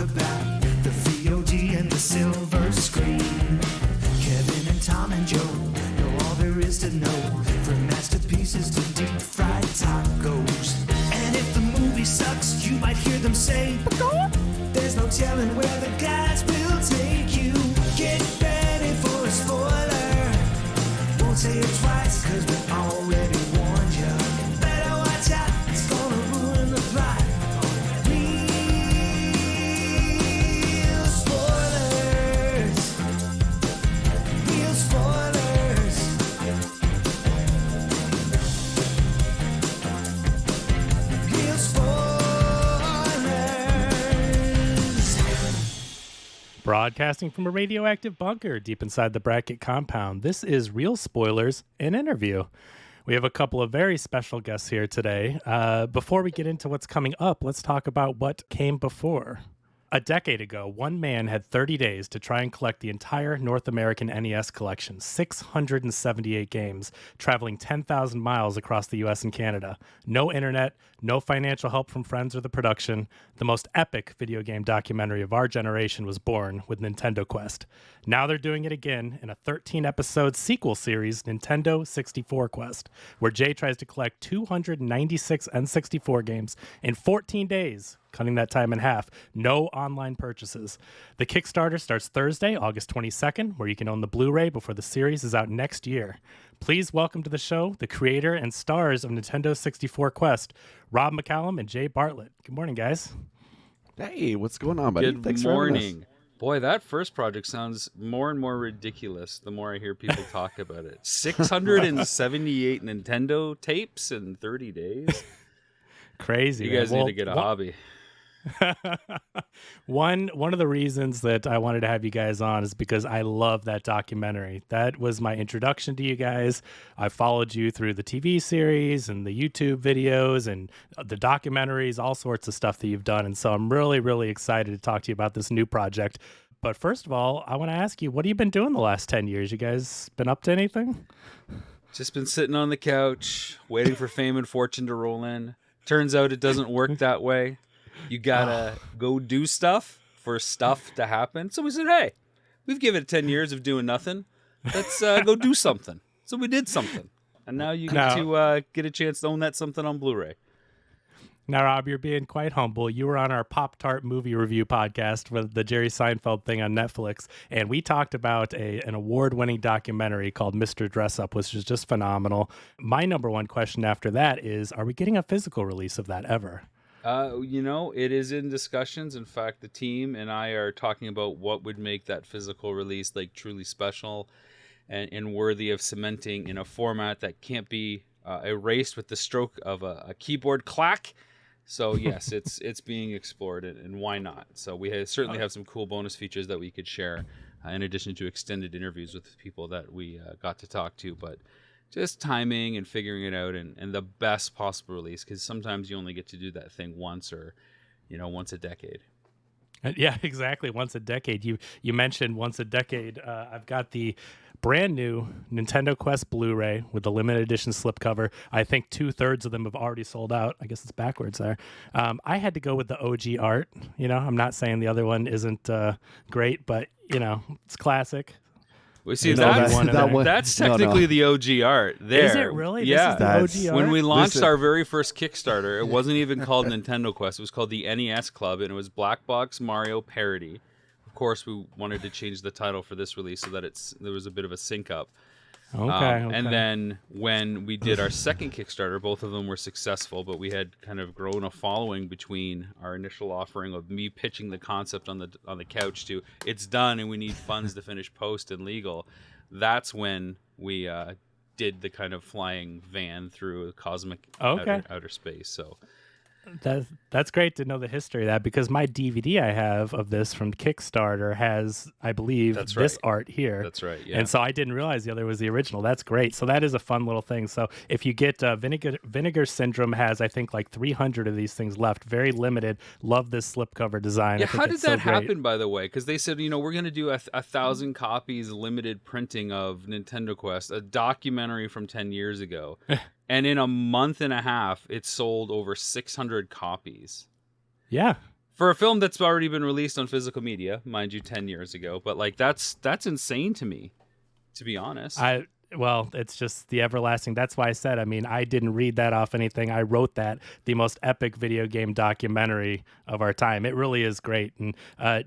the back, the VOD and the silver screen. Kevin and Tom and Joe know all there is to know, from masterpieces to deep fried tacos. And if the movie sucks, you might hear them say, there's no telling where the guys will take you. Get ready for a spoiler. Won't say it twice, cause we already warned you. Better watch out, it's gonna ruin the plot. Real spoilers. Real spoilers. Real spoilers. Broadcasting from a radioactive bunker deep inside the Bracket compound, this is Real Spoilers, an interview. We have a couple of very special guests here today. Before we get into what's coming up, let's talk about what came before. A decade ago, one man had 30 days to try and collect the entire North American NES collection, 678 games, traveling 10,000 miles across the US and Canada. No internet, no financial help from friends or the production. The most epic video game documentary of our generation was born with Nintendo Quest. Now they're doing it again in a 13-episode sequel series, Nintendo 64 Quest, where Jay tries to collect 296 N64 games in 14 days, cutting that time in half. No online purchases. The Kickstarter starts Thursday, August 22nd, where you can own the Blu-ray before the series is out next year. Please welcome to the show the creator and stars of Nintendo 64 Quest, Rob McCallum and Jay Bartlett. Good morning, guys. Hey, what's going on, buddy? Good Thanks for having us. morning. Boy, that first project sounds more and more ridiculous the more I hear people talk about it. 678 Nintendo tapes in 30 days. Crazy. You guys need to get a hobby. One of the reasons that I wanted to have you guys on is because I love that documentary. That was my introduction to you guys. I followed you through the TV series and the YouTube videos and the documentaries, all sorts of stuff that you've done. And so I'm really, really excited to talk to you about this new project. But first of all, I want to ask you, what have you been doing the last 10 years? You guys been up to anything? Just been sitting on the couch, waiting for fame and fortune to roll in. Turns out it doesn't work that way. You gotta go do stuff for stuff to happen. So we said, hey, we've given it 10 years of doing nothing. Let's go do something. So we did something. And now you get to get a chance to own that something on Blu-ray. Now, Rob, you're being quite humble. You were on our Pop-Tart movie review podcast with the Jerry Seinfeld thing on Netflix, and we talked about an award-winning documentary called Mr. Dress Up, which is just phenomenal. My number one question after that is, are we getting a physical release of that ever? It is in discussions. In fact, the team and I are talking about what would make that physical release like truly special and worthy of cementing in a format that can't be erased with the stroke of a keyboard clack. So yes, it's being explored, and why not? So we certainly have some cool bonus features that we could share, in addition to extended interviews with people that we got to talk to. But just timing and figuring it out, and the best possible release, because sometimes you only get to do that thing once, or once a decade. Yeah, exactly. Once a decade. You mentioned once a decade. I've got the brand new Nintendo Quest Blu-ray with the limited edition slipcover. I think 2/3 of them have already sold out. I guess it's backwards there. I had to go with the OG art. I'm not saying the other one isn't great, but it's classic. We see that's technically the OG art. There. Is it really? Yeah. This is the OG art? When we launched our very first Kickstarter, it wasn't even called Nintendo Quest. It was called the NES Club, and it was Black Box Mario Parody. Of course, we wanted to change the title for this release so that there was a bit of a sync up. Okay. And then when we did our second Kickstarter, both of them were successful, but we had kind of grown a following between our initial offering of me pitching the concept on the couch to it's done and we need funds to finish post and legal. That's when we did the kind of flying van through cosmic outer space. So That's great to know the history of that, because my DVD I have of this from Kickstarter has, I believe, this art here. That's right, yeah. And so I didn't realize the other was the original. That's great. So that is a fun little thing. So if you get Vinegar Syndrome has, I think, like 300 of these things left. Very limited. Love this slipcover design. Yeah, how did that happen, by the way? Because they said, we're going to do 1,000 copies limited printing of Nintendo Quest, a documentary from 10 years ago. And in a month and a half, it sold over 600 copies. Yeah. For a film that's already been released on physical media, mind you, 10 years ago, but like that's insane to me, to be honest. Well, it's just the everlasting. That's why I said, I mean, I didn't read that off anything. I wrote that, the most epic video game documentary of our time. It really is great. And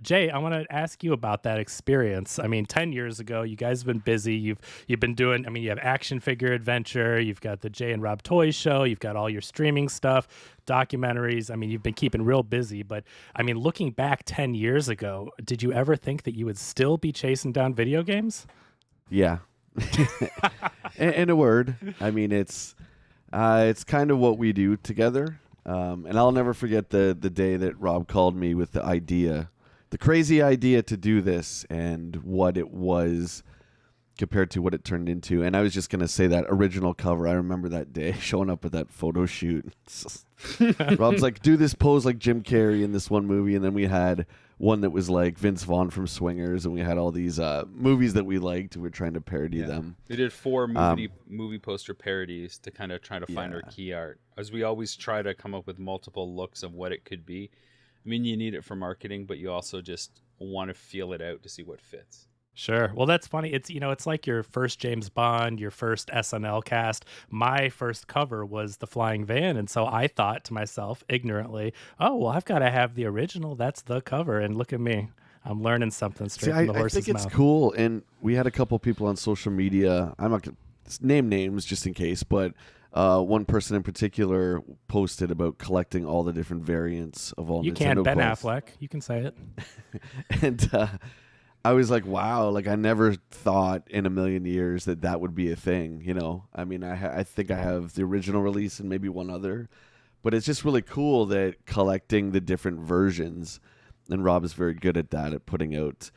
Jay, I want to ask you about that experience. I mean, 10 years ago, you guys have been busy. You've been doing, I mean, you have Action Figure Adventure. You've got the Jay and Rob Toys Show. You've got all your streaming stuff, documentaries. I mean, you've been keeping real busy. But I mean, looking back 10 years ago, did you ever think that you would still be chasing down video games? Yeah. In a word, I mean, it's kind of what we do together. And I'll never forget the day that Rob called me with the crazy idea to do this and what it was compared to what it turned into. And I was just going to say that original cover. I remember that day showing up at that photo shoot. Rob's like, do this pose like Jim Carrey in this one movie. And then we had one that was like Vince Vaughn from Swingers, and we had all these movies that we liked. We were trying to parody them. We did 4 movie poster parodies to kind of try to find our key art, as we always try to come up with multiple looks of what it could be. I mean, you need it for marketing, but you also just want to feel it out to see what fits. Sure. Well, that's funny. It's, it's like your first James Bond, your first SNL cast. My first cover was the flying van. And so I thought to myself ignorantly, oh, well, I've got to have the original. That's the cover. And look at me. I'm learning something straight from the horse's mouth. I think it's cool. And we had a couple people on social media. I'm not going to name names just in case, but one person in particular posted about collecting all the different variants of all Nintendo Nintendo can, Ben Quest. Affleck. You can say it. And I was like, wow, like I never thought in a million years that would be a thing, I mean, I think I have the original release and maybe one other, but it's just really cool that collecting the different versions, and Rob is very good at that, at putting out,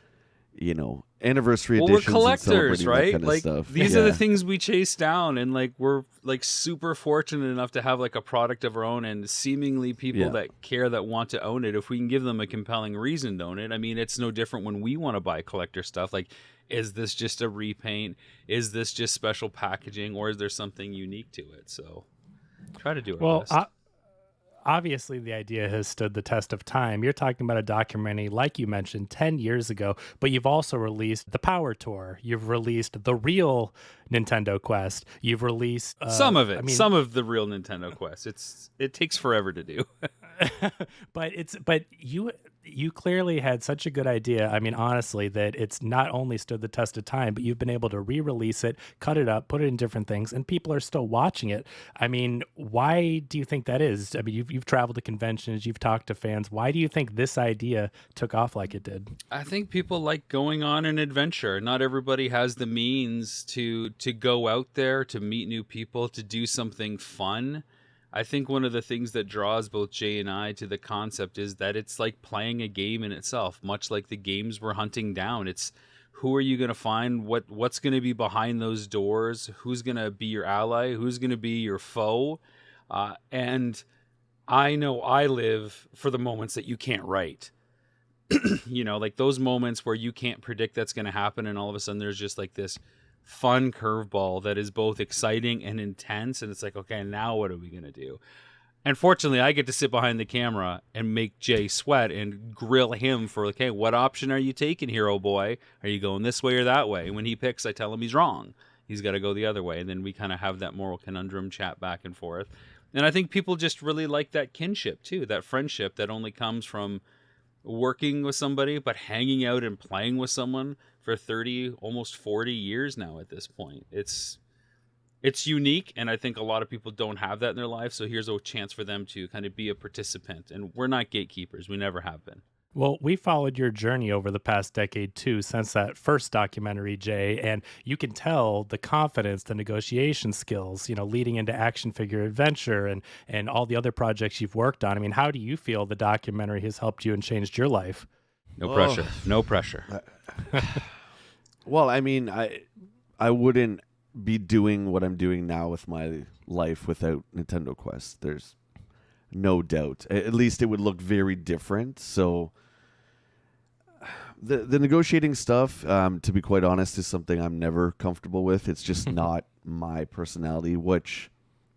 anniversary editions. We're collectors, and right? Kind of like stuff. These are the things we chase down, and like we're like super fortunate enough to have like a product of our own, and seemingly people that care, that want to own it. If we can give them a compelling reason to own it, I mean, it's no different when we want to buy collector stuff. Like, is this just a repaint? Is this just special packaging, or is there something unique to it? So try to do it. Well, obviously, the idea has stood the test of time. You're talking about a documentary, like you mentioned, 10 years ago, but you've also released the Power Tour. You've released the real Nintendo Quest. You've released some of it. Some of the real Nintendo Quest. It takes forever to do. but you clearly had such a good idea. I mean, honestly, that it's not only stood the test of time, but you've been able to re-release it, cut it up, put it in different things, and people are still watching it. I mean, why do you think that is? I mean, you've traveled to conventions, you've talked to fans. Why do you think this idea took off like it did? I think people like going on an adventure. Not everybody has the means to go out there, to meet new people, to do something fun. I think one of the things that draws both Jay and I to the concept is that it's like playing a game in itself, much like the games we're hunting down. It's who are you going to find, what's going to be behind those doors, who's going to be your ally, who's going to be your foe. And I know I live for the moments that you can't write. Like those moments where you can't predict that's going to happen, and all of a sudden there's just like this fun curveball that is both exciting and intense, and it's like, okay, now what are we gonna do? And fortunately, I get to sit behind the camera and make Jay sweat and grill him for, like, hey, what option are you taking, hero boy? Are you going this way or that way? And when he picks, I tell him he's wrong. He's got to go the other way, and then we kind of have that moral conundrum chat back and forth. And I think people just really like that kinship too, that friendship that only comes from working with somebody, but hanging out and playing with someone for 30, almost 40 years now at this point. It's unique, and I think a lot of people don't have that in their life, so here's a chance for them to kind of be a participant. And we're not gatekeepers. We never have been. Well, we followed your journey over the past decade, too, since that first documentary, Jay, and you can tell the confidence, the negotiation skills, leading into Action Figure Adventure and all the other projects you've worked on. I mean, how do you feel the documentary has helped you and changed your life? No pressure. No pressure. Well, I mean, I wouldn't be doing what I'm doing now with my life without Nintendo Quest. There's no doubt. At least it would look very different. So the negotiating stuff, to be quite honest, is something I'm never comfortable with. It's just not my personality, which,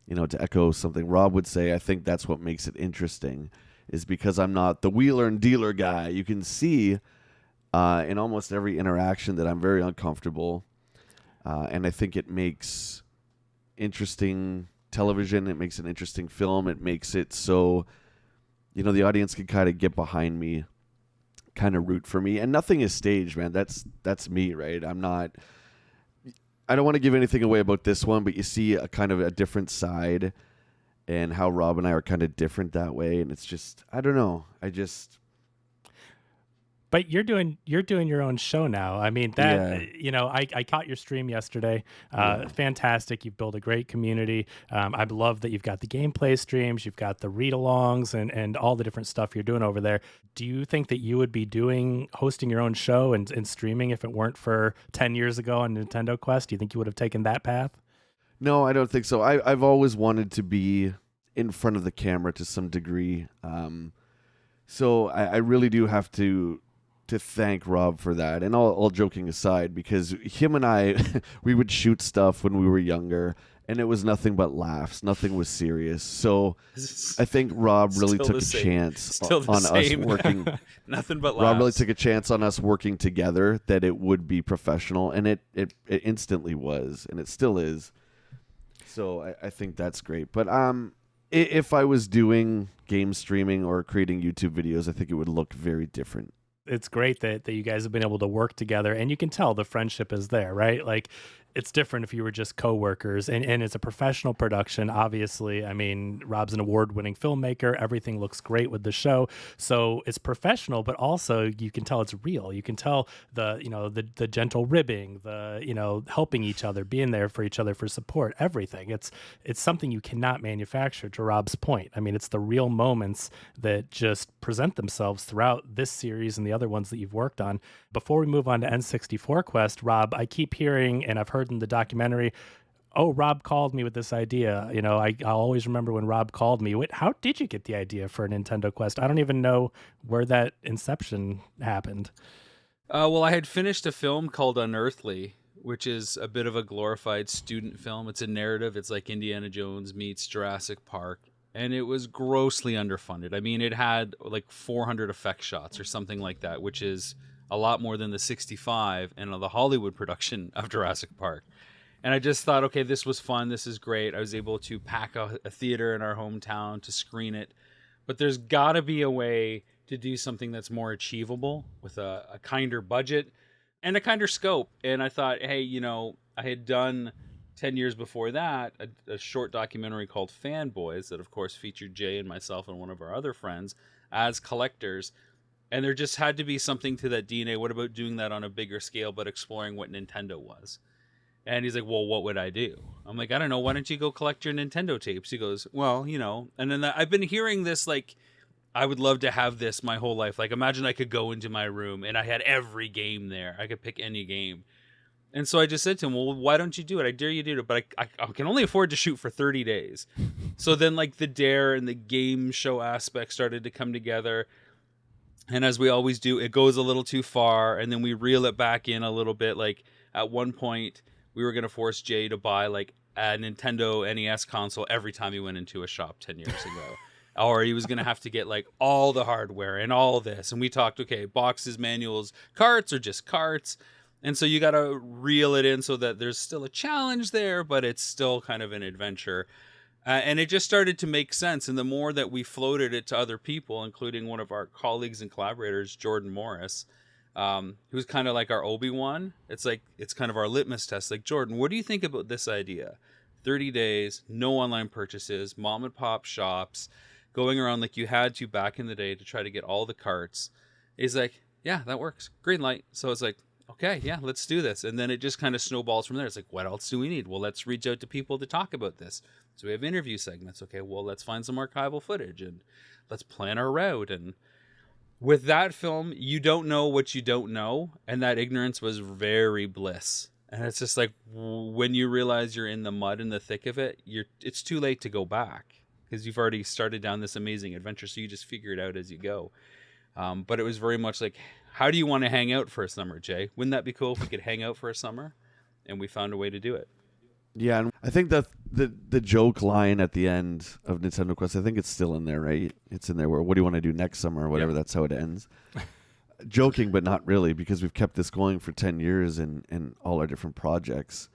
to echo something Rob would say, I think that's what makes it interesting, is because I'm not the wheeler and dealer guy. You can see in almost every interaction that I'm very uncomfortable, and I think it makes interesting television. It makes an interesting film. It makes it so, the audience can kind of get behind me, kind of root for me, and nothing is staged, man. That's me, right? I don't want to give anything away about this one, but you see a kind of a different side and how Rob and I are kind of different that way. And it's just, I don't know. But you're doing your own show now. I mean, that, I caught your stream yesterday. Fantastic. You've built a great community. I love that you've got the gameplay streams, you've got the read-alongs and all the different stuff you're doing over there. Do you think that you would be hosting your own show and streaming if it weren't for 10 years ago on Nintendo Quest? Do you think you would have taken that path? No, I don't think so. I've always wanted to be in front of the camera to some degree. So I really do have to thank Rob for that. And all joking aside, because him and I, we would shoot stuff when we were younger, and it was nothing but laughs. Nothing was serious. So I think Rob really took a chance on us working. Nothing but laughs. Rob really took a chance on us working together that it would be professional, and it instantly was, and it still is. So I think that's great. But if I was doing game streaming or creating YouTube videos, I think it would look very different. It's great that you guys have been able to work together, and you can tell the friendship is there, right? Like, it's different if you were just co-workers, and it's a professional production, obviously. I mean, Rob's an award-winning filmmaker. Everything looks great with the show. So it's professional, but also you can tell it's real. You can tell the gentle ribbing, helping each other, being there for each other for support, everything. It's something you cannot manufacture, to Rob's point. I mean, it's the real moments that just present themselves throughout this series and the other ones that you've worked on. Before we move on to N64 Quest, Rob, I keep hearing, and I've heard in the documentary, Rob called me with this idea. I'll always remember when Rob called me. How did you get the idea for a Nintendo Quest? I don't even know where that inception happened. Well, I had finished a film called Unearthly, which is a bit of a glorified student film. It's a narrative. It's like Indiana Jones meets Jurassic Park. And it was grossly underfunded. I mean, it had like 400 effect shots or something like that, which is a lot more than the 65 and the Hollywood production of Jurassic Park. And I just thought, okay, this was fun. This is great. I was able to pack a theater in our hometown to screen it. But there's got to be a way to do something that's more achievable with a kinder budget and a kinder scope. And I thought, hey, I had done 10 years before that a short documentary called Fanboys that, of course, featured Jay and myself and one of our other friends as collectors. And there just had to be something to that DNA. What about doing that on a bigger scale, but exploring what Nintendo was? And he's like, well, what would I do? I'm like, I don't know. Why don't you go collect your Nintendo tapes? He goes, well, And then I've been hearing this, like, I would love to have this my whole life. Like, imagine I could go into my room and I had every game there. I could pick any game. And so I just said to him, well, why don't you do it? I dare you to do it, but I can only afford to shoot for 30 days. So then, like, the dare and the game show aspect started to come together. And as we always do, it goes a little too far, and then we reel it back in a little bit. Like, at one point, we were going to force Jay to buy, like, a Nintendo NES console every time he went into a shop 10 years ago. Or he was going to have to get, like, all the hardware and all this. And we talked, okay, boxes, manuals, carts, or just carts. And so you got to reel it in so that there's still a challenge there, but it's still kind of an adventure. And it just started to make sense. And the more that we floated it to other people, including one of our colleagues and collaborators, Jordan Morris, who's kind of like our Obi-Wan. It's kind of our litmus test. Like, Jordan, what do you think about this idea? 30 days, no online purchases, mom and pop shops, going around like you had to back in the day to try to get all the carts. He's like, yeah, that works. Green light. So it's like, okay, yeah, let's do this. And then it just kind of snowballs from there. It's like, what else do we need? Well, let's reach out to people to talk about this. So we have interview segments. Okay, well, let's find some archival footage and let's plan our route. And with that film, you don't know what you don't know. And that ignorance was very bliss. And it's just like, when you realize you're in the mud and the thick of it, it's too late to go back because you've already started down this amazing adventure. So you just figure it out as you go. But it was very much like, how do you want to hang out for a summer, Jay? Wouldn't that be cool if we could hang out for a summer? And we found a way to do it. Yeah, and I think that the joke line at the end of Nintendo Quest, I think it's still in there, right? It's in there where, what do you want to do next summer or whatever? Yeah. That's how it ends. Joking, but not really, because we've kept this going for 10 years in all our different projects.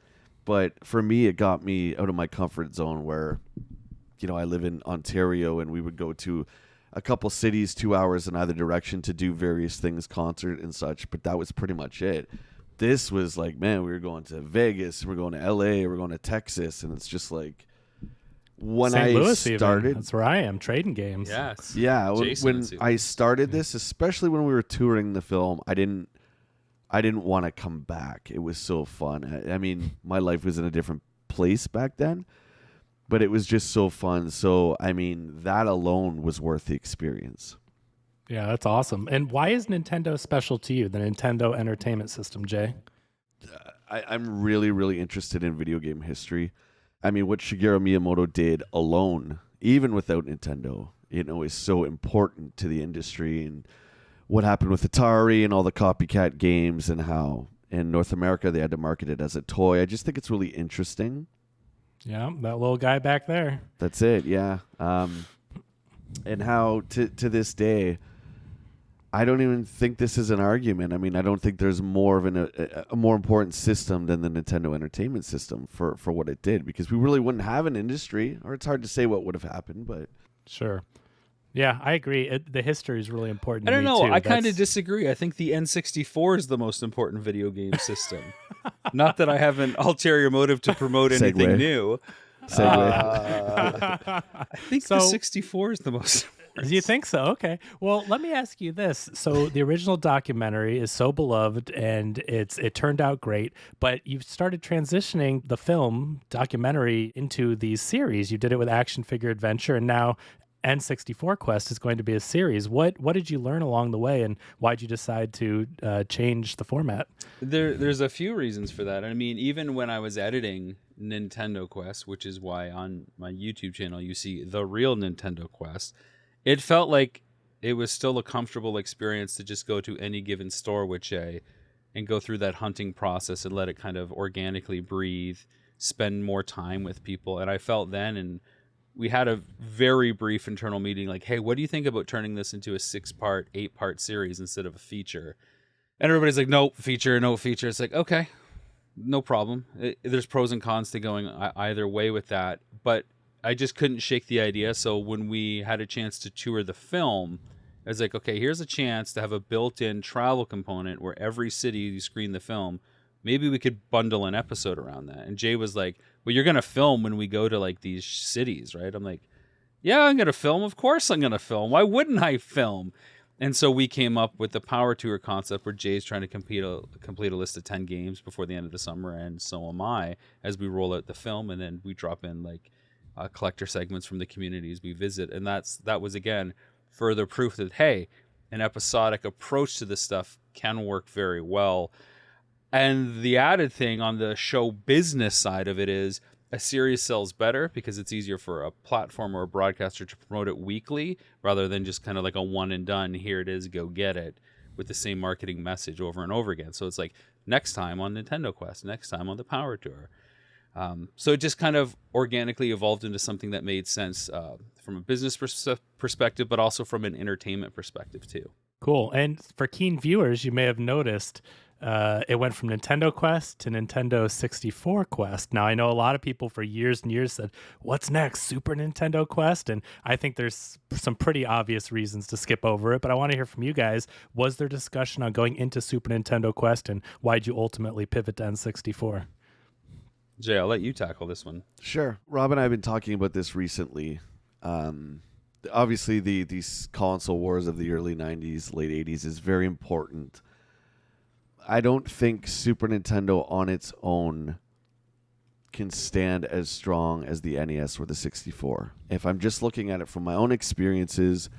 But for me, it got me out of my comfort zone where, I live in Ontario, and we would go to a couple cities 2 hours in either direction to do various things, concert and such. But that was pretty much it. This was like, man, we were going to Vegas, we're going to LA, we're going to Texas, and it's just like when St. I Louis started. Even. That's where I am, trading games. Yes. Yeah, Jason when is even- I started this, especially when we were touring the film, I didn't want to come back. It was so fun. I mean, my life was in a different place back then, but it was just so fun. So, I mean, that alone was worth the experience. Yeah, that's awesome. And why is Nintendo special to you, the Nintendo Entertainment System, Jay? I'm really, really interested in video game history. I mean, what Shigeru Miyamoto did alone, even without Nintendo, is so important to the industry. And what happened with Atari and all the copycat games, and how in North America they had to market it as a toy. I just think it's really interesting. Yeah, that little guy back there. That's it, yeah. And how to this day, I don't even think this is an argument. I mean, I don't think there's more of a more important system than the Nintendo Entertainment System for what it did, because we really wouldn't have an industry, or it's hard to say what would have happened, but Sure. Yeah, I agree. The history is really important I to don't me, know. too. I kind of That's- disagree. I think the N64 is the most important video game system. Not that I have an ulterior motive to promote anything Segue. new. segue. I think So- the 64 is the most important. Do you think so? Okay. Well, let me ask you this. So the original documentary is so beloved and it turned out great, but you've started transitioning the film documentary into these series. You did it with Action Figure Adventure, and now N64 Quest is going to be a series. What did you learn along the way, and why did you decide to change the format? There's a few reasons for that. I mean, even when I was editing Nintendo Quest, which is why on my YouTube channel you see the real Nintendo Quest, it felt like it was still a comfortable experience to just go to any given store with Jay and go through that hunting process and let it kind of organically breathe, spend more time with people. And I felt then, and we had a very brief internal meeting, like, hey, what do you think about turning this into a 6-part, 8-part series instead of a feature? And everybody's like, no feature, no feature. It's like, okay, no problem. There's pros and cons to going either way with that. But I just couldn't shake the idea. So when we had a chance to tour the film, I was like, okay, here's a chance to have a built-in travel component where every city you screen the film, maybe we could bundle an episode around that. And Jay was like, well, you're going to film when we go to like these cities, right? I'm like, yeah, I'm going to film. Of course I'm going to film. Why wouldn't I film? And so we came up with the Power Tour concept where Jay's trying to complete a list of 10 games before the end of the summer, and so am I, as we roll out the film, and then we drop in like collector segments from the communities we visit. And that was, again, further proof that, hey, an episodic approach to this stuff can work very well. And the added thing on the show business side of it is a series sells better because it's easier for a platform or a broadcaster to promote it weekly rather than just kind of like a one and done, here it is, go get it, with the same marketing message over and over again. So it's like next time on Nintendo Quest, next time on the Power Tour. So it just kind of organically evolved into something that made sense from a business perspective, but also from an entertainment perspective too. Cool. And for keen viewers, you may have noticed it went from Nintendo Quest to Nintendo 64 Quest. Now, I know a lot of people for years and years said, what's next, Super Nintendo Quest? And I think there's some pretty obvious reasons to skip over it, but I want to hear from you guys. Was there discussion on going into Super Nintendo Quest, and why'd you ultimately pivot to N64? Jay, I'll let you tackle this one. Sure. Rob and I have been talking about this recently. Obviously, these console wars of the early 90s, late 80s is very important. I don't think Super Nintendo on its own can stand as strong as the NES or the 64. If I'm just looking at it from my own experiences,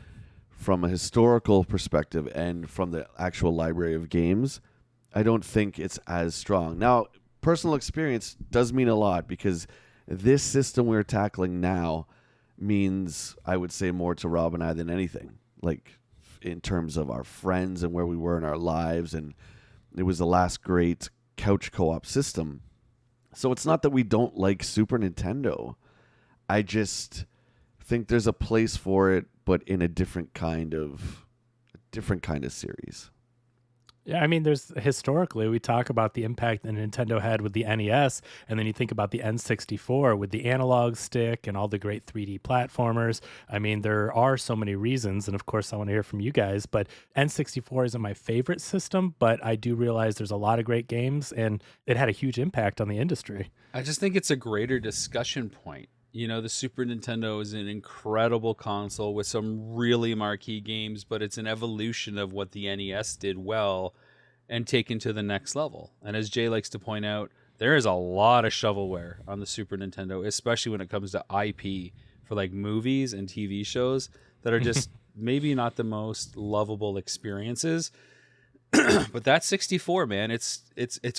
from a historical perspective, and from the actual library of games, I don't think it's as strong. Now, personal experience does mean a lot, because this system we're tackling now means, I would say, more to Rob and I than anything, like in terms of our friends and where we were in our lives. And it was the last great couch co-op system. So it's not that we don't like Super Nintendo. I just think there's a place for it, but in a different kind of series. Yeah, I mean, there's historically, we talk about the impact that Nintendo had with the NES, and then you think about the N64 with the analog stick and all the great 3D platformers. I mean, there are so many reasons, and of course, I want to hear from you guys, but N64 isn't my favorite system, but I do realize there's a lot of great games, and it had a huge impact on the industry. I just think it's a greater discussion point. You know, the Super Nintendo is an incredible console with some really marquee games, but it's an evolution of what the NES did well and taken to the next level. And as Jay likes to point out, there is a lot of shovelware on the Super Nintendo, especially when it comes to IP for like movies and TV shows that are just maybe not the most lovable experiences. But that 64, man, it's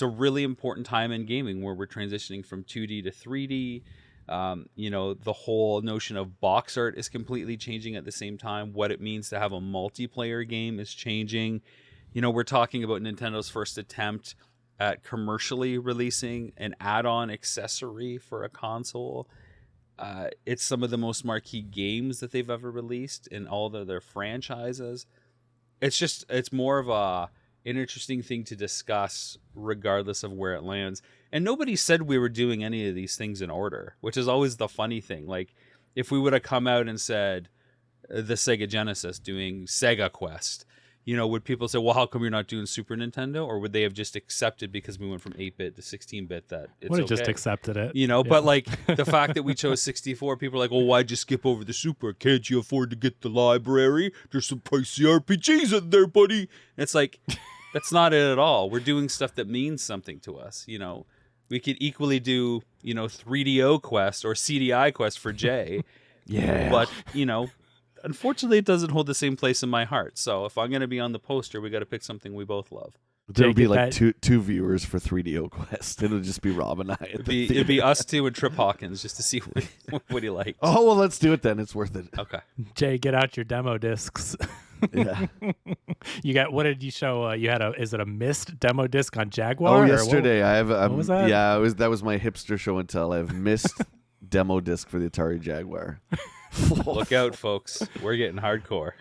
a really important time in gaming where we're transitioning from 2D to 3D. You know, the whole notion of box art is completely changing at the same time. What it means to have a multiplayer game is changing. You know, we're talking about Nintendo's first attempt at commercially releasing an add-on accessory for a console. It's some of the most marquee games that they've ever released in all of their franchises. It's more of an interesting thing to discuss regardless of where it lands. And nobody said we were doing any of these things in order, which is always the funny thing. Like, if we would have come out and said the Sega Genesis doing Sega Quest, you know, would people say, well, how come you're not doing Super Nintendo? Or would they have just accepted because we went from 8-bit to 16-bit that it's Would have okay? just accepted it. You know, Yeah. but like the fact that we chose 64, people are like, well, why'd you skip over the Super? Can't you afford to get the library? There's some pricey RPGs in there, buddy. And it's like, that's not it at all. We're doing stuff that means something to us, you know. We could equally do, you know, 3DO Quest or CDI Quest for Jay. Yeah. But, you know, unfortunately, it doesn't hold the same place in my heart. So if I'm going to be on the poster, we got to pick something we both love. There'll be Jake, like that- two viewers for 3DO Quest. It'll just be Rob and I. At the It'd be theater. us two and Trip Hawkins just to see what he likes. Oh, well, let's do it then. It's worth it. Okay. Jay, get out your demo discs. Yeah. You got, what did you show? You had is it a missed demo disc on Jaguar? Oh, or yesterday I have. what was that? Yeah, that was my hipster show and tell. I have missed demo disc for the Atari Jaguar. Look out, folks. We're getting hardcore.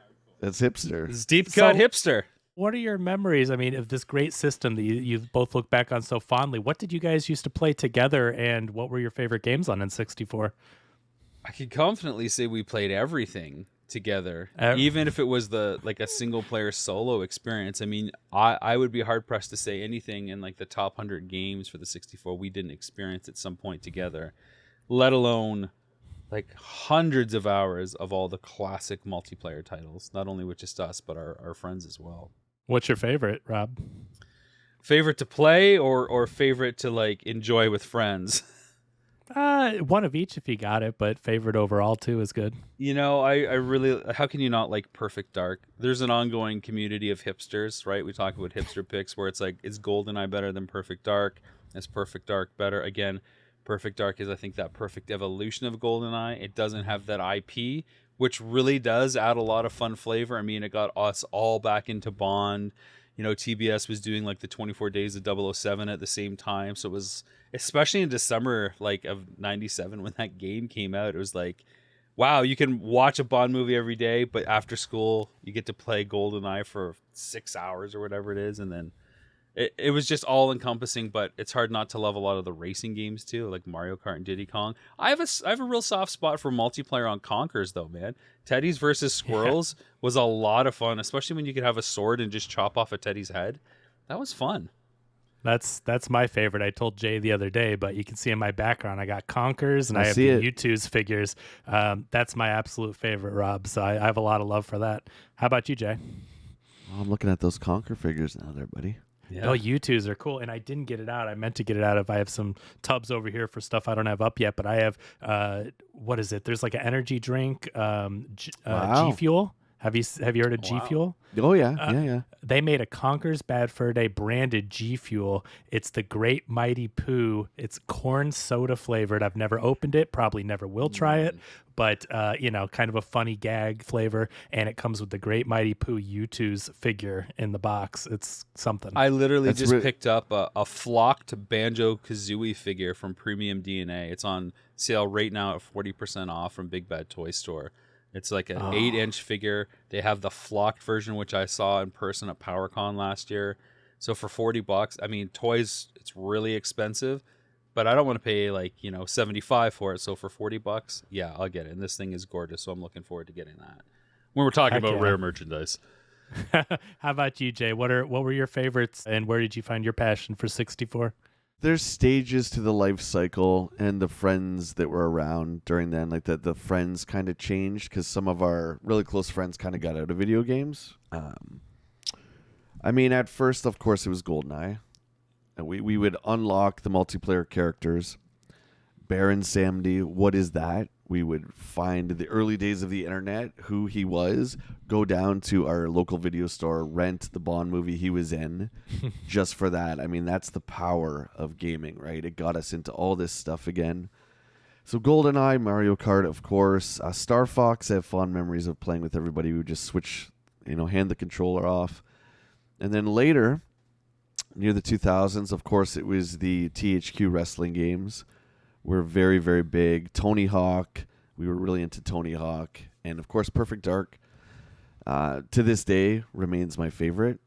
That's hipster. This is deep cut So- hipster. What are your memories? I mean, of this great system that you both look back on so fondly. What did you guys used to play together, and what were your favorite games on N64? I could confidently say we played everything together, Ev- even if it was a single player solo experience. I mean, I would be hard pressed to say anything in like the top 100 games for the 64 we didn't experience at some point together, let alone like hundreds of hours of all the classic multiplayer titles, not only with just us, but our friends as well. What's your favorite, Rob? Favorite to play or favorite to like enjoy with friends? One of each if you got it, but favorite overall too is good. You know, I really, how can you not like Perfect Dark? There's an ongoing community of hipsters, right? We talk about hipster picks where it's like, is GoldenEye better than Perfect Dark? Is Perfect Dark better? Again, Perfect Dark is, I think, that perfect evolution of GoldenEye. It doesn't have that IP, which really does add a lot of fun flavor. I mean, it got us all back into Bond. You know, TBS was doing like the 24 Days of 007 at the same time. So it was, especially in December like of 97 when that game came out, it was like, wow, you can watch a Bond movie every day, but after school, you get to play GoldenEye for 6 hours or whatever it is. And then it was just all encompassing, but it's hard not to love a lot of the racing games too, like Mario Kart and Diddy Kong. I have a real soft spot for multiplayer on Conkers though, man. Teddies versus Squirrels was a lot of fun, especially when you could have a sword and just chop off a Teddy's head. That was fun. That's my favorite. I told Jay the other day, but you can see in my background I got Conkers and I have see the it. U2's figures. That's my absolute favorite, Rob. So I have a lot of love for that. How about you, Jay? Oh, I'm looking at those Conker figures now there, buddy. Yeah. Oh, U2s are cool. And I didn't get it out. I meant to get it out if I have some tubs over here for stuff I don't have up yet. But I have, what is it? There's like an energy drink, Wow. G Fuel. Have you heard of G Wow. Fuel? Oh yeah, yeah. They made a Conker's Bad Fur Day branded G Fuel. It's the Great Mighty Poo. It's corn soda flavored. I've never opened it, probably never will try it, but kind of a funny gag flavor. And it comes with the Great Mighty Poo U2's figure in the box. It's something. I literally That's just picked up a flocked Banjo-Kazooie figure from Premium DNA. It's on sale right now at 40% off from Big Bad Toy Store. It's like an 8-inch figure. They have the flocked version, which I saw in person at PowerCon last year. So for $40, I mean, toys, it's really expensive, but I don't want to pay $75 for it. So for $40, yeah, I'll get it. And this thing is gorgeous, so I'm looking forward to getting that. When we're talking about rare merchandise. How about you, Jay? What were your favorites, and where did you find your passion for 64? There's stages to the life cycle, and the friends that were around during then, like the friends kind of changed because some of our really close friends kind of got out of video games. I mean, at first, of course, it was GoldenEye. And we would unlock the multiplayer characters. Baron Samedi, what is that? We would find the early days of the internet, who he was, go down to our local video store, rent the Bond movie he was in, just for that. I mean, that's the power of gaming, right? It got us into all this stuff again. So GoldenEye, Mario Kart, of course. Star Fox, I have fond memories of playing with everybody. We would just switch, hand the controller off. And then later, near the 2000s, of course, it was the THQ wrestling games. We're very, very big. Tony Hawk. We were really into Tony Hawk. And, of course, Perfect Dark, to this day, remains my favorite.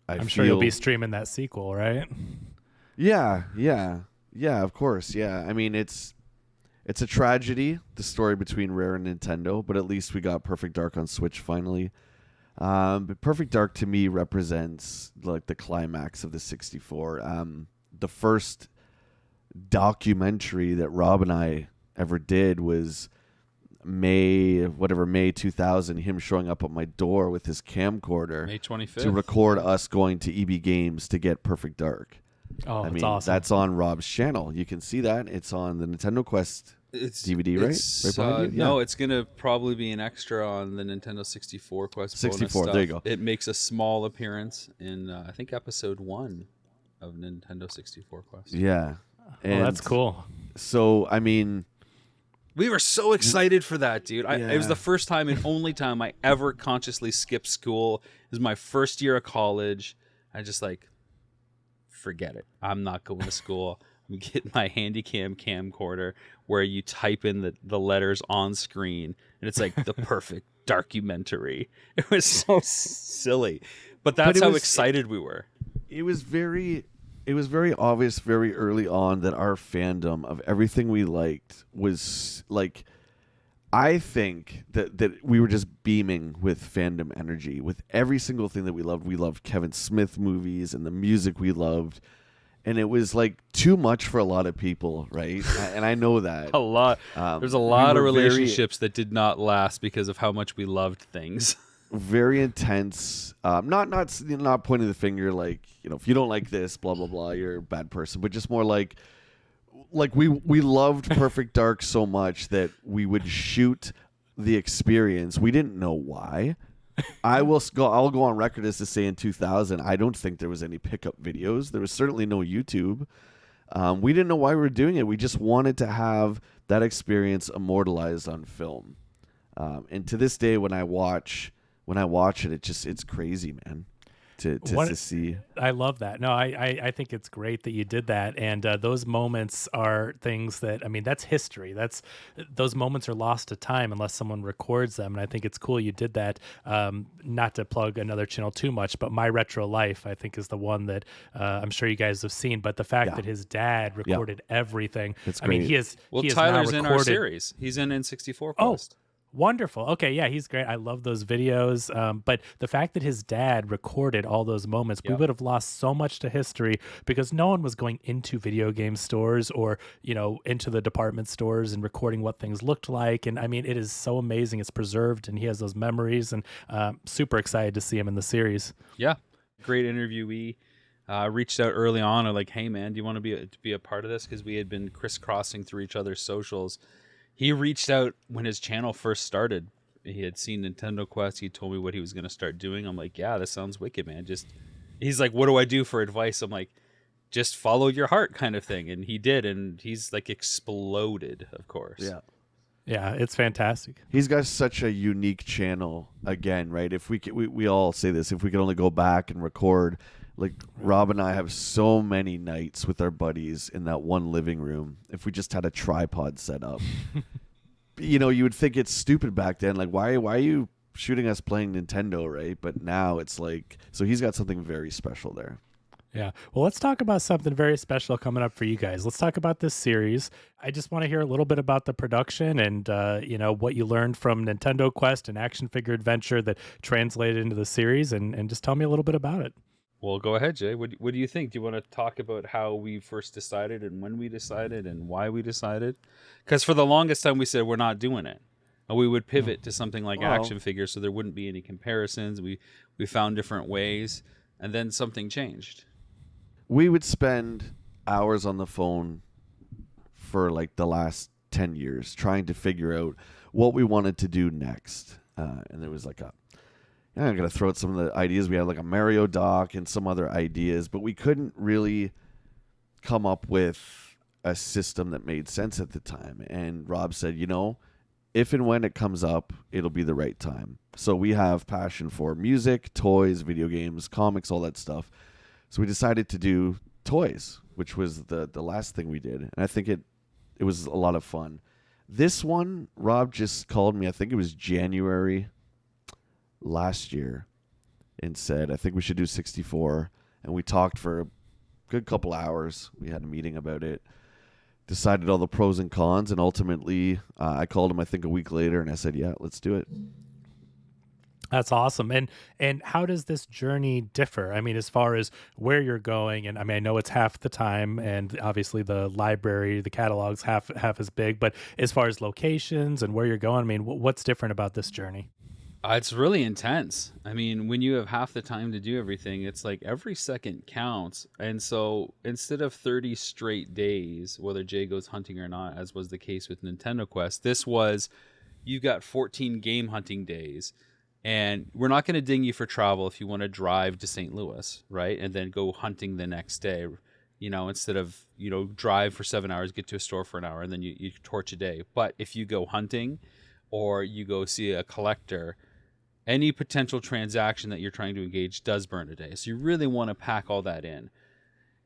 I'm sure you'll be streaming that sequel, right? Yeah, of course, yeah. I mean, it's a tragedy, the story between Rare and Nintendo, but at least we got Perfect Dark on Switch finally. But Perfect Dark, to me, represents like the climax of the 64. The first documentary that Rob and I ever did was May 2000, him showing up at my door with his camcorder May 25th. to record us going to EB Games to get Perfect Dark. Oh, I that's mean, awesome. that's on Rob's channel. You can see that. It's on the Nintendo Quest DVD, right? Right behind you? No, it's going to probably be an extra on the Nintendo 64 Quest. 64, bonus there you stuff. go. It makes a small appearance in, I think, episode 1 of Nintendo 64 Quest. Yeah. Oh, that's cool. So, I mean, we were so excited for that, dude. Yeah. It was the first time and only time I ever consciously skipped school. It was my first year of college. I just forget it. I'm not going to school. I'm getting my Handycam camcorder where you type in the letters on screen, and it's like the perfect documentary. It was so silly, but that's how excited we were. It was very obvious very early on that our fandom of everything we liked was like, I think that we were just beaming with fandom energy with every single thing that we loved. We loved Kevin Smith movies and the music we loved. And it was like too much for a lot of people, right? And I know that. A lot. There's a lot of relationships that did not last because of how much we loved things. Very intense. Not pointing the finger like, if you don't like this, blah blah blah, you're a bad person. But just more like we loved Perfect Dark so much that we would shoot the experience. We didn't know why. I'll go on record as to say in 2000, I don't think there was any pickup videos. There was certainly no YouTube. We didn't know why we were doing it. We just wanted to have that experience immortalized on film. And to this day, when I watch it, it's crazy, man. To see. I love that. No, I think it's great that you did that. And those moments are things that, that's history. Those moments are lost to time unless someone records them. And I think it's cool you did that. Not to plug another channel too much, but My Retro Life, I think, is the one that I'm sure you guys have seen. But the fact that his dad recorded everything. It's great. great. He has Tyler's now in our series. He's in N64 Quest. Wonderful. Okay, yeah, he's great. I love those videos. But the fact that his dad recorded all those moments, we would have lost so much to history because no one was going into video game stores or, into the department stores and recording what things looked like. And it is so amazing. It's preserved and he has those memories, and super excited to see him in the series. Yeah. Great interviewee. Reached out early on. Like, hey man, do you want to be a part of this? Because we had been crisscrossing through each other's socials. He reached out when his channel first started he had seen Nintendo Quest. He told me what he was going to start doing. I'm like, yeah, this sounds wicked, man. He's like, what do I do for advice? I'm like, just follow your heart kind of thing. And he did. And he's like exploded, of course. Yeah. Yeah, it's fantastic. He's got such a unique channel again, right? If we all say this, if we could only go back and record, like Rob and I have so many nights with our buddies in that one living room. If we just had a tripod set up, you know, you would think it's stupid back then. Like, why are you shooting us playing Nintendo, right? But now it's like, so he's got something very special there. Yeah. Well, let's talk about something very special coming up for you guys. Let's talk about this series. I just want to hear a little bit about the production and, what you learned from Nintendo Quest and action figure adventure that translated into the series, and just tell me a little bit about it. Well, go ahead, Jay. What do you think? Do you want to talk about how we first decided and when we decided and why we decided? Because for the longest time we said we're not doing it. And we would pivot to something like action figures so there wouldn't be any comparisons. We found different ways, and then something changed. We would spend hours on the phone for like the last 10 years trying to figure out what we wanted to do next. And there was like I'm going to throw out some of the ideas. We had like a Mario doc and some other ideas, but we couldn't really come up with a system that made sense at the time. And Rob said, if and when it comes up, it'll be the right time. So we have passion for music, toys, video games, comics, all that stuff. So we decided to do toys, which was the last thing we did. And I think it was a lot of fun. This one, Rob just called me, I think it was January last year, and said, I think we should do 64. And we talked for a good couple hours. We had a meeting about it, decided all the pros and cons, and ultimately I called him, I think, a week later, and I said, yeah, let's do it. That's awesome. And how does this journey differ? I mean, as far as where you're going, and I mean, I know it's half the time, and obviously the library, the catalog's half as big, but as far as locations and where you're going, I mean, what's different about this journey? It's really intense. I mean, when you have half the time to do everything, it's like every second counts. And so instead of 30 straight days, whether Jay goes hunting or not, as was the case with Nintendo Quest, this was, you got 14 game hunting days. And we're not going to ding you for travel if you want to drive to St. Louis, right? And then go hunting the next day, instead of, drive for 7 hours, get to a store for an hour, and then you torch a day. But if you go hunting or you go see a collector, any potential transaction that you're trying to engage does burn a day. So you really want to pack all that in.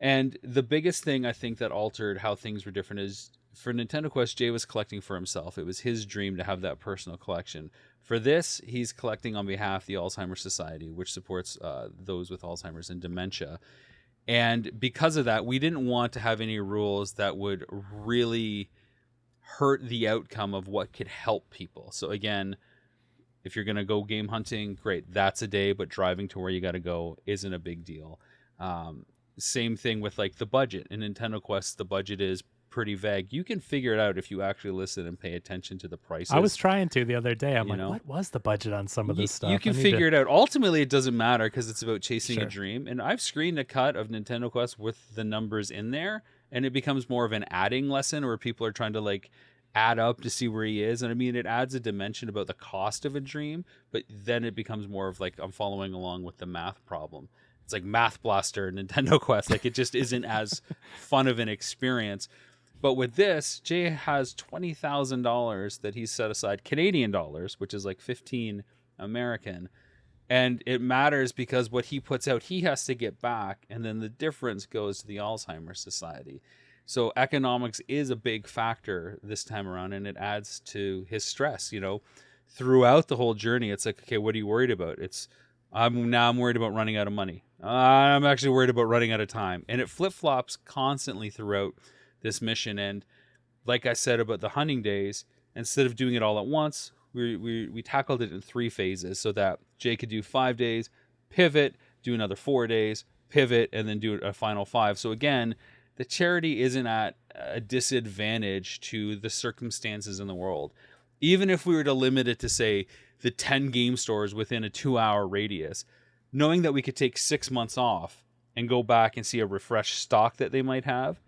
And the biggest thing I think that altered how things were different is, for Nintendo Quest, Jay was collecting for himself. It was his dream to have that personal collection. For this, he's collecting on behalf of the Alzheimer's Society, which supports those with Alzheimer's and dementia. And because of that, we didn't want to have any rules that would really hurt the outcome of what could help people. So again, if you're going to go game hunting, great, that's a day, but driving to where you got to go isn't a big deal. Same thing with like the budget. In Nintendo Quest, the budget is pretty vague. You can figure it out if you actually listen and pay attention to the prices. I was trying to the other day. I'm like, what was the budget on some of this stuff? You can figure it out. Ultimately, it doesn't matter because it's about chasing a dream. And I've screened a cut of Nintendo Quest with the numbers in there, and it becomes more of an adding lesson where people are trying to like add up to see where he is. And I mean, it adds a dimension about the cost of a dream, but then it becomes more of like, I'm following along with the math problem. It's like Math Blaster, Nintendo Quest. Like, it just isn't as fun of an experience. But with this, Jay has $20,000 that he's set aside, Canadian dollars, which is like 15 American. And it matters because what he puts out, he has to get back. And then the difference goes to the Alzheimer's Society. So economics is a big factor this time around, and it adds to his stress, throughout the whole journey. It's like, okay, what are you worried about? I'm worried about running out of money. I'm actually worried about running out of time. And it flip-flops constantly throughout this mission. And like I said about the hunting days, instead of doing it all at once, we tackled it in 3 phases so that Jay could do 5 days, pivot, do another 4 days, pivot, and then do a final 5. So again, the charity isn't at a disadvantage to the circumstances in the world. Even if we were to limit it to, say, the 10 game stores within a 2-hour radius, knowing that we could take 6 months off and go back and see a refreshed stock that they might have,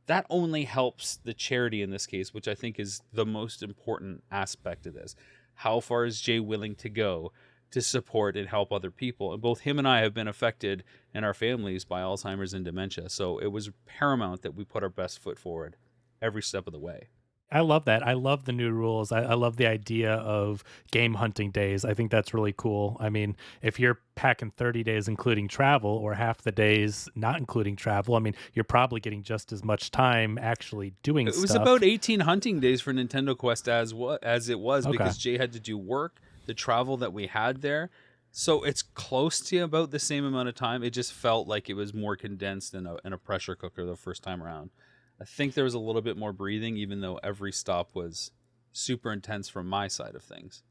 that only helps the charity in this case, which I think is the most important aspect of this. how far is Jay willing to go to support and help other people? And both him and I have been affected in our families by Alzheimer's and dementia. So it was paramount that we put our best foot forward every step of the way. I love that. I love the new rules. I love the idea of game hunting days. I think that's really cool. I mean, if you're packing 30 days, including travel, or half the days not including travel, I mean, you're probably getting just as much time actually doing stuff. It was about 18 hunting days for Nintendo Quest as it was, Okay. because Jay had to do work, the travel that we had there. So it's close to about the same amount of time. It just felt like it was more condensed in a pressure cooker the first time around. I think there was a little bit more breathing, even though every stop was super intense from my side of things.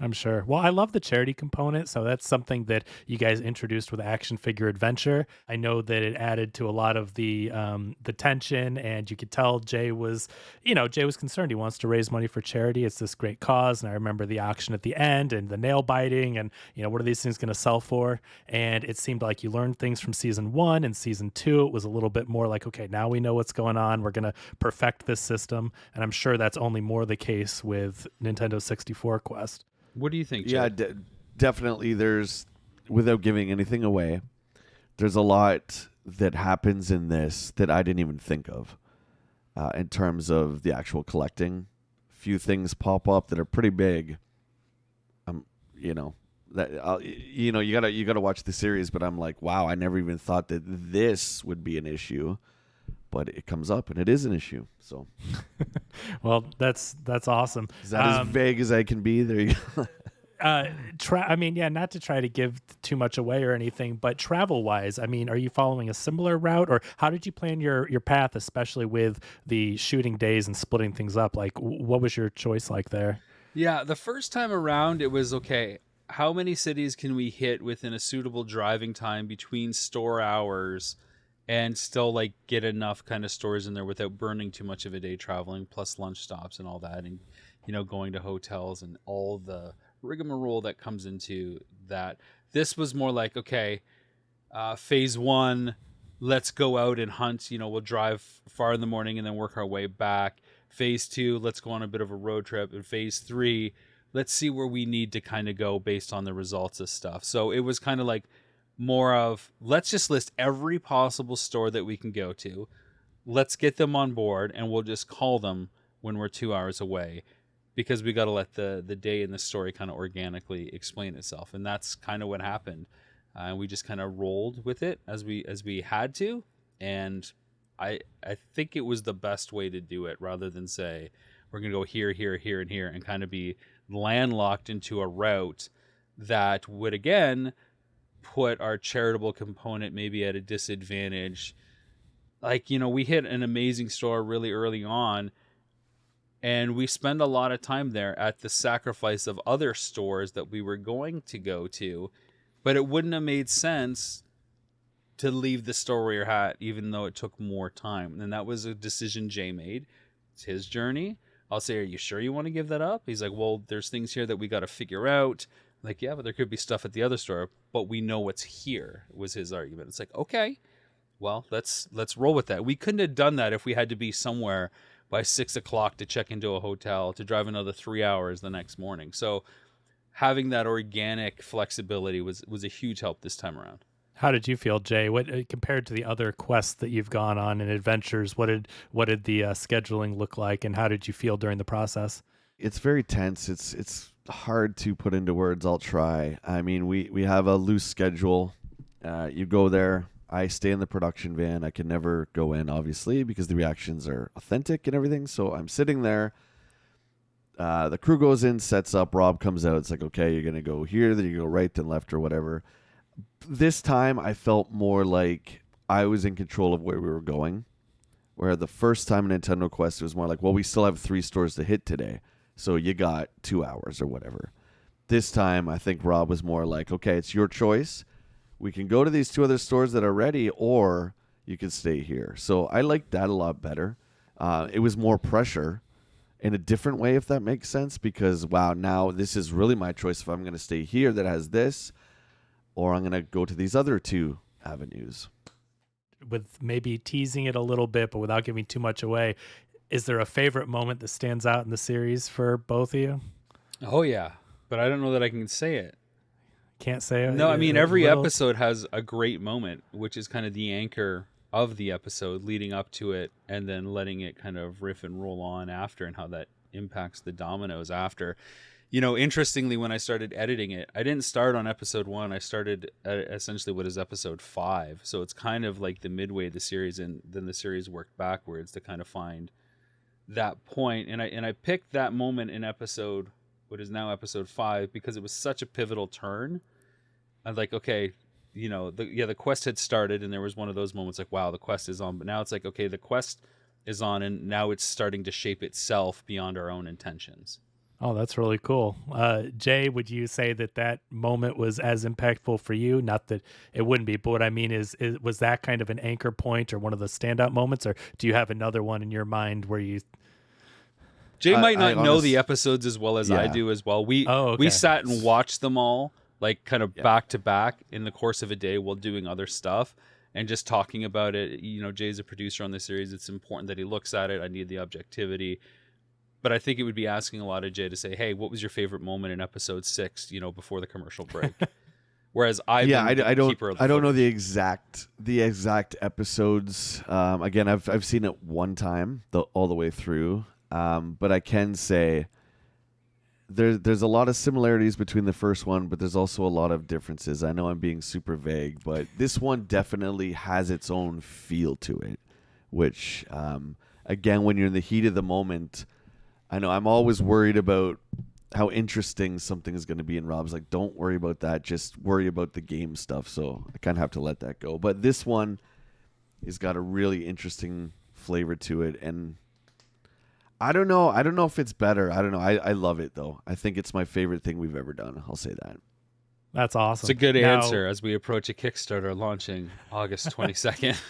I'm sure. Well, I love the charity component. So that's something that you guys introduced with Action Figure Adventure. I know that it added to a lot of the tension, and you could tell Jay was concerned. He wants to raise money for charity. It's this great cause. And I remember the auction at the end and the nail biting and, what are these things going to sell for? And it seemed like you learned things from season 1 and season 2. It was a little bit more like, okay, now we know what's going on. We're going to perfect this system. And I'm sure that's only more the case with Nintendo 64 Quest. What do you think, Jay? Yeah, definitely. There's, without giving anything away, there's a lot that happens in this that I didn't even think of in terms of the actual collecting. Few things pop up that are pretty big. You gotta watch the series, but I'm like, wow, I never even thought that this would be an issue. But it comes up, and it is an issue. So, well, that's awesome. Is that as vague as I can be? There you go. Not to try to give too much away or anything, but travel-wise, I mean, are you following a similar route, or how did you plan your path, especially with the shooting days and splitting things up? Like, what was your choice like there? Yeah, the first time around, it was, okay, how many cities can we hit within a suitable driving time between store hours and still like get enough kind of stores in there without burning too much of a day traveling, plus lunch stops and all that, and going to hotels and all the rigmarole that comes into that. This was more like, okay, phase 1, let's go out and hunt. We'll drive far in the morning and then work our way back. Phase 2, let's go on a bit of a road trip. And phase 3, let's see where we need to kind of go based on the results of stuff. So it was kind of like more of, let's just list every possible store that we can go to. Let's get them on board, and we'll just call them when we're 2 hours away, because we got to let the day and the story kind of organically explain itself. And that's kind of what happened. And we just kind of rolled with it as we had to. And I think it was the best way to do it, rather than say, we're going to go here, here, here, and here, and kind of be landlocked into a route that would, again, put our charitable component maybe at a disadvantage. Like, we hit an amazing store really early on, and we spend a lot of time there at the sacrifice of other stores that we were going to go to, but it wouldn't have made sense to leave the store where you're at, even though it took more time. And that was a decision Jay made. It's his journey. I'll say, are you sure you want to give that up? He's like, well, there's things here that we got to figure out. Like, yeah, but there could be stuff at the other store, but we know what's here, was his argument. It's like, okay, well, let's roll with that. We couldn't have done that if we had to be somewhere by 6 o'clock to check into a hotel, to drive another 3 hours the next morning. So having that organic flexibility was a huge help this time around. How did you feel, Jay? What compared to the other quests that you've gone on and adventures? What did the scheduling look like, and how did you feel during the process? It's very tense. It's hard to put into words. I'll try. I mean, we have a loose schedule. You go there. I stay in the production van. I can never go in, obviously, because the reactions are authentic and everything. So I'm sitting there. The crew goes in, sets up. Rob comes out. It's like, okay, you're going to go here, then you go right, then left, or whatever. This time, I felt more like I was in control of where we were going. Where the first time in Nintendo Quest, it was more like, well, we still have 3 stores to hit today. So you got 2 hours or whatever. This time, I think Rob was more like, okay, it's your choice. We can go to these 2 other stores that are ready, or you can stay here. So I liked that a lot better. It was more pressure in a different way, if that makes sense, because, wow, now this is really my choice if I'm going to stay here that has this, or I'm going to go to these other 2 avenues. With maybe teasing it a little bit, but without giving too much away, is there a favorite moment that stands out in the series for both of you? Oh yeah, but I don't know that I can say it. Can't say it. No, I mean every little- episode has a great moment, which is kind of the anchor of the episode leading up to it, and then letting it kind of riff and roll on after, and how that impacts the dominoes after. Interestingly, when I started editing it, I didn't start on episode 1. I started at essentially what is episode 5. So it's kind of like the midway of the series, and then the series worked backwards to kind of find that point. And I picked that moment in what is now episode 5, because it was such a pivotal turn. I was like, okay, the quest had started, and there was one of those moments like, wow, the quest is on. But now it's like, okay, the quest is on, and now it's starting to shape itself beyond our own intentions. Oh, that's really cool. Jay, would you say that moment was as impactful for you? Not that it wouldn't be, but what I mean is was that kind of an anchor point or one of the standout moments, or do you have another one in your mind where you... Jay might not know the episodes as well as I do as well. We sat and watched them all, like kind of back to back in the course of a day while doing other stuff and just talking about it. Jay's a producer on this series. It's important that he looks at it. I need the objectivity. But I think it would be asking a lot of Jay to say, hey, what was your favorite moment in episode 6, before the commercial break? Whereas I don't know the exact episodes. Again, I've seen it one time all the way through. But I can say there's a lot of similarities between the first one, but there's also a lot of differences. I know I'm being super vague, but this one definitely has its own feel to it, which, again, when you're in the heat of the moment, I know I'm always worried about how interesting something is going to be, and Rob's like, don't worry about that, just worry about the game stuff. So I kind of have to let that go. But this one has got a really interesting flavor to it, and I don't know if it's better. I don't know. I love it, though. I think it's my favorite thing we've ever done. I'll say that. That's awesome. It's a good answer as we approach a Kickstarter launching August 22nd.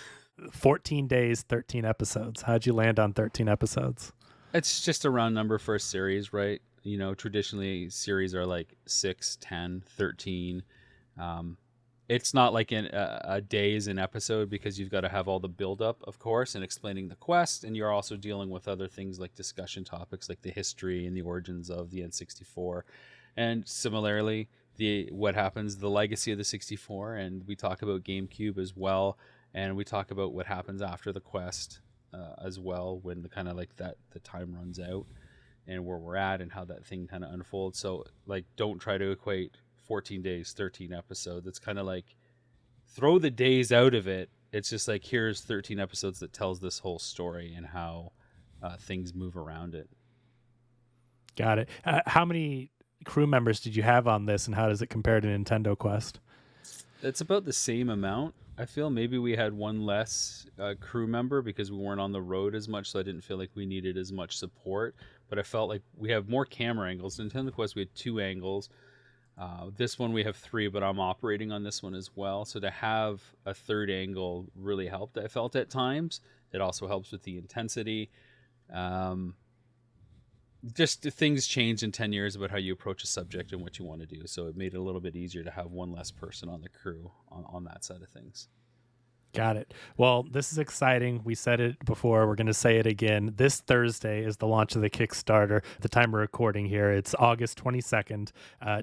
14 days, 13 episodes. How'd you land on 13 episodes? It's just a round number for a series, right? Traditionally series are like 6, 10, 13. It's not like a day is an episode, because you've got to have all the build-up, of course, and explaining the quest, and you're also dealing with other things like discussion topics like the history and the origins of the N64. And similarly, the legacy of the 64, and we talk about GameCube as well, and we talk about what happens after the quest as well, when the time runs out and where we're at and how that thing kind of unfolds. So like, don't try to equate 14 days, 13 episodes. It's kind of like, throw the days out of it. It's just like, here's 13 episodes that tells this whole story and how things move around it. Got it. How many crew members did you have on this, and how does it compare to Nintendo Quest? It's about the same amount. I feel maybe we had one less crew member because we weren't on the road as much, so I didn't feel like we needed as much support. But I felt like we have more camera angles. Nintendo Quest, we had 2 angles. This one we have 3, but I'm operating on this one as well. So to have a third angle really helped, I felt, at times. It also helps with the intensity. Just things change in 10 years about how you approach a subject and what you want to do. So it made it a little bit easier to have one less person on the crew on that side of things. Got it. Well, this is exciting. We said it before. We're going to say it again. This Thursday is the launch of the Kickstarter. The time we're recording here, it's August 22nd.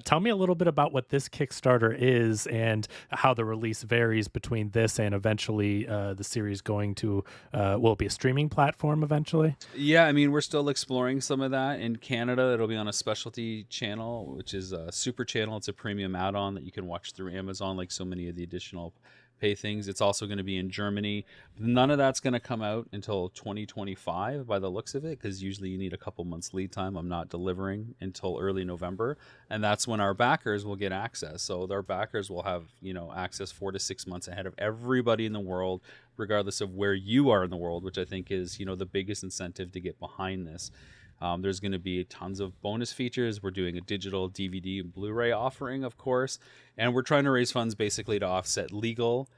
Tell me a little bit about what this Kickstarter is and how the release varies between this and eventually the series going to, will it be a streaming platform eventually? Yeah, I mean, we're still exploring some of that. In Canada, it'll be on a specialty channel, which is a super channel. It's a premium add-on that you can watch through Amazon, like so many of the additional pay things. It's also going to be in Germany. None of that's going to come out until 2025 by the looks of it, because usually you need a couple months lead time. I'm not delivering until early November, and that's when our backers will get access. So their backers will have, access 4 to 6 months ahead of everybody in the world, regardless of where you are in the world, which I think is, the biggest incentive to get behind this. There's going to be tons of bonus features. We're doing a digital DVD and Blu-ray offering, of course, and we're trying to raise funds basically to offset legal,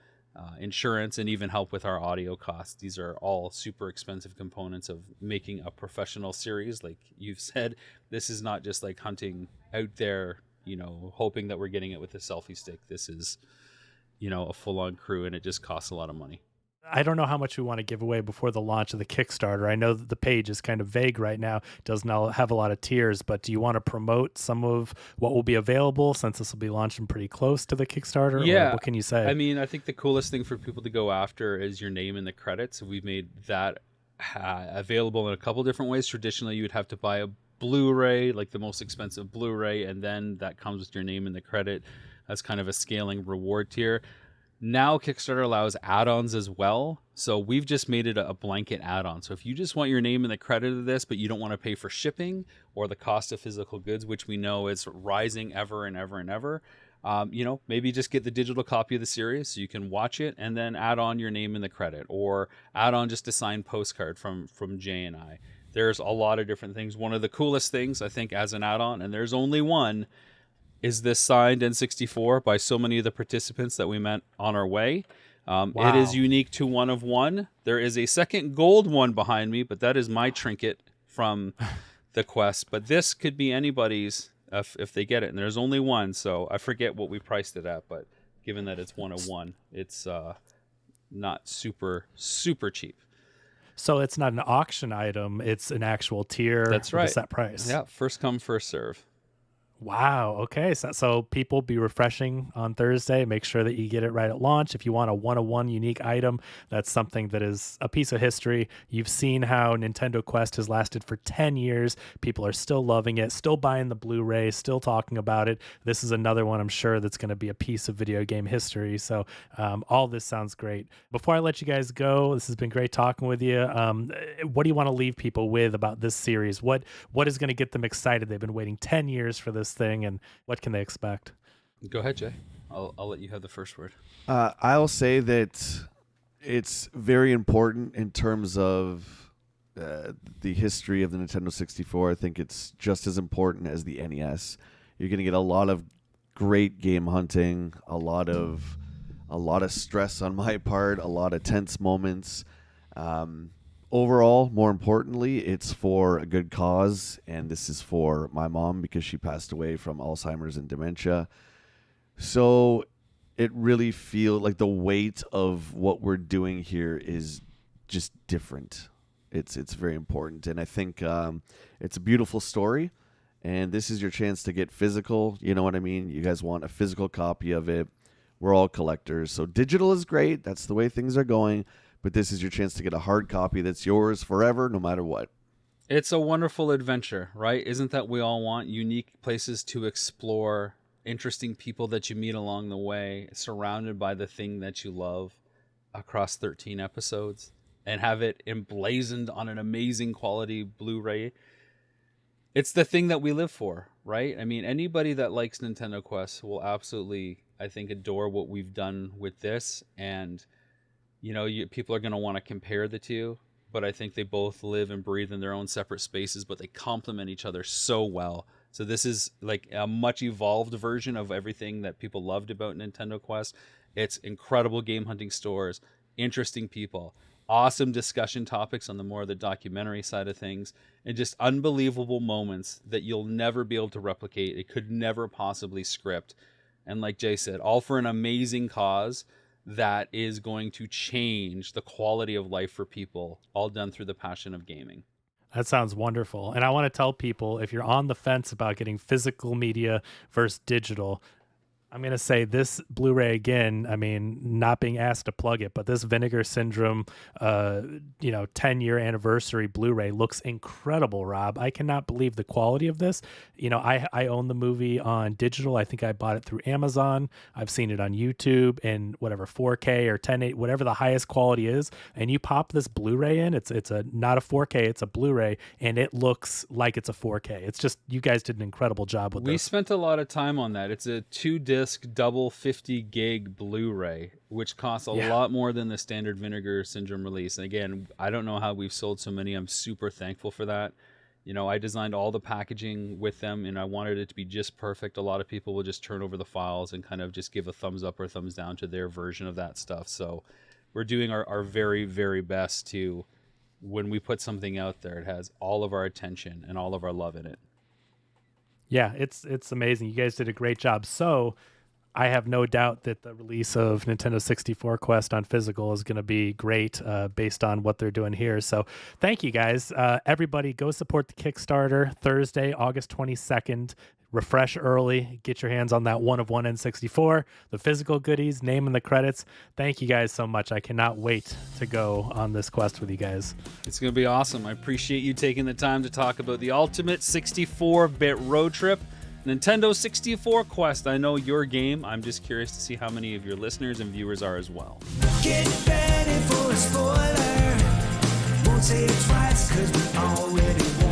insurance, and even help with our audio costs. These are all super expensive components of making a professional series. Like you've said, this is not just like hunting out there, hoping that we're getting it with a selfie stick. This is, a full-on crew, and it just costs a lot of money. I don't know how much we want to give away before the launch of the Kickstarter. I know that the page is kind of vague right now, doesn't have a lot of tiers, but do you want to promote some of what will be available since this will be launching pretty close to the Kickstarter? Yeah. Or what can you say? I mean, I think the coolest thing for people to go after is your name in the credits. We've made that available in a couple different ways. Traditionally, you would have to buy a Blu-ray, like the most expensive Blu-ray, and then that comes with your name in the credit as kind of a scaling reward tier. Now Kickstarter allows add-ons as well. So we've just made it a blanket add-on. So if you just want your name in the credit of this, but you don't want to pay for shipping or the cost of physical goods, which we know is rising ever and ever and ever, maybe just get the digital copy of the series so you can watch it and then add on your name in the credit, or add on just a signed postcard from Jay and I. There's a lot of different things. One of the coolest things, I think, as an add-on, and there's only one, is this signed N64 by so many of the participants that we met on our way. Wow. It is unique to one of one. There is a second gold one behind me, but that is my trinket from the quest. But this could be anybody's if they get it, and there's only one, so I forget what we priced it at, but given that it's one of one, it's not super cheap. So it's not an auction item, it's an actual tier. That's with right. a set price. Yeah, first come, first serve. Wow. Okay. So people be refreshing on Thursday. Make sure that you get it right at launch. If you want a one-of-one unique item, that's something that is a piece of history. You've seen how Nintendo Quest has lasted for 10 years. People are still loving it, still buying the Blu-ray, still talking about it. This is another one, I'm sure, that's going to be a piece of video game history. So all this sounds great. Before I let you guys go, this has been great talking with you. What do you want to leave people with about this series? What is going to get them excited? They've been waiting 10 years for this thing, and what can they expect? Go ahead, Jay. I'll let you have the first word. I'll say that it's very important in terms of the history of the Nintendo 64. I think it's just as important as the NES. You're going to get a lot of great game hunting, a lot of stress on my part, a lot of tense moments. Overall, more importantly, it's for a good cause, and this is for my mom because she passed away from Alzheimer's and dementia. So it really feels like the weight of what we're doing here is just different. It's very important, and I think it's a beautiful story, and this is your chance to get physical. You know what I mean? You guys want a physical copy of it. We're all collectors, so digital is great. That's the way things are going. But this is your chance to get a hard copy that's yours forever, no matter what. It's a wonderful adventure, right? Isn't that we all want? Unique places to explore, interesting people that you meet along the way, surrounded by the thing that you love across 13 episodes, and have it emblazoned on an amazing quality Blu-ray. It's the thing that we live for, right? I mean, anybody that likes Nintendo Quest will absolutely, I think, adore what we've done with this, and people are going to want to compare the two, but I think they both live and breathe in their own separate spaces, but they complement each other so well. So this is like a much evolved version of everything that people loved about Nintendo Quest. It's incredible game hunting stores, interesting people, awesome discussion topics on the more of the documentary side of things, and just unbelievable moments that you'll never be able to replicate. It could never possibly script. And like Jay said, all for an amazing cause that is going to change the quality of life for people, all done through the passion of gaming. That sounds wonderful. And I want to tell people, if you're on the fence about getting physical media versus digital, I'm going to say this Blu-ray again, I mean, not being asked to plug it, but this Vinegar Syndrome, 10-year anniversary Blu-ray looks incredible, Rob. I cannot believe the quality of this. I own the movie on digital. I think I bought it through Amazon. I've seen it on YouTube in whatever 4K or 1080, whatever the highest quality is. And you pop this Blu-ray in, it's not a 4K, it's a Blu-ray, and it looks like it's a 4K. It's just, you guys did an incredible job with this. We spent a lot of time on that. It's a 2-disc double 50 gig Blu-ray, which costs a lot more than the standard Vinegar Syndrome release. And again, I don't know how we've sold so many. I'm super thankful for that. I designed all the packaging with them, and I wanted it to be just perfect. A lot of people will just turn over the files and kind of just give a thumbs up or thumbs down to their version of that stuff. So we're doing our very, very best to, when we put something out there, it has all of our attention and all of our love in it. Yeah, it's amazing. You guys did a great job. So I have no doubt that the release of Nintendo 64 Quest on physical is going to be great based on what they're doing here. So thank you guys. Everybody go support the Kickstarter Thursday, August 22nd. Refresh early. Get your hands on that 1 of 1 N64, the physical goodies, name in the credits. Thank you guys so much. I cannot wait to go on this quest with you guys. It's going to be awesome. I appreciate you taking the time to talk about the ultimate 64-bit road trip, Nintendo 64 Quest. I know your game. I'm just curious to see how many of your listeners and viewers are as well. Get ready for a spoiler. Won't say it twice, 'cause we already won.